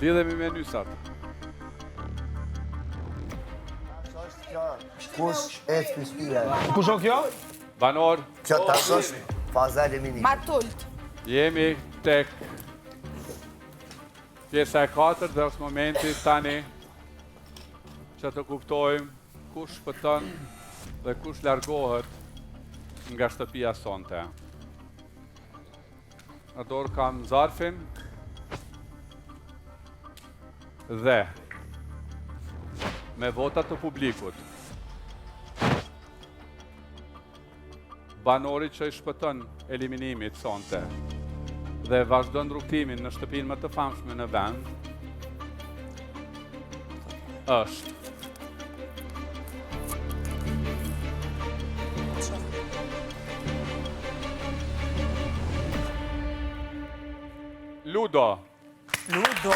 Lidhemi me nysat. Kush e të pishpia? Kush o kjo? Banor, Kjo tash është faza eliminimit. Martult. jemi tek pjesa e 4 dhe është momenti tani që të kuptojmë kush shpëton dhe kush largohet nga shtëpia sonte. Në dorë kam zarfin dhe me votat të publikut banori që i shpëton eliminimit sonte dhe vazhdon rrugtimin në shtëpinë më të famshme në vend është Ludo. Ludo.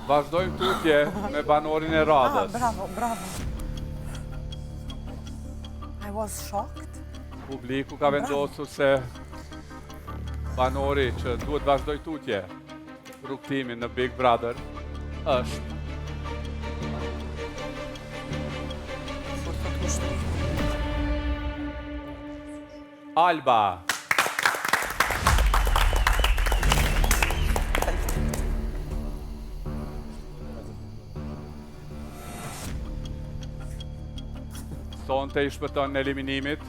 Vazhdojmë tutje me banorin e radhës. Bravo. I was shocked. Publiku ka vendosur se banori që duhet vazhdoj tutje rrugtimin në Big Brother është Alba. Sonte i shpëton në eliminimit.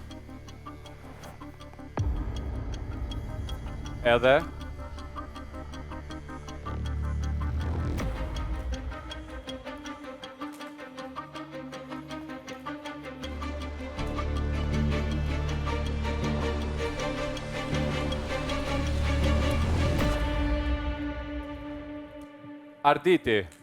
Edhe Arditi.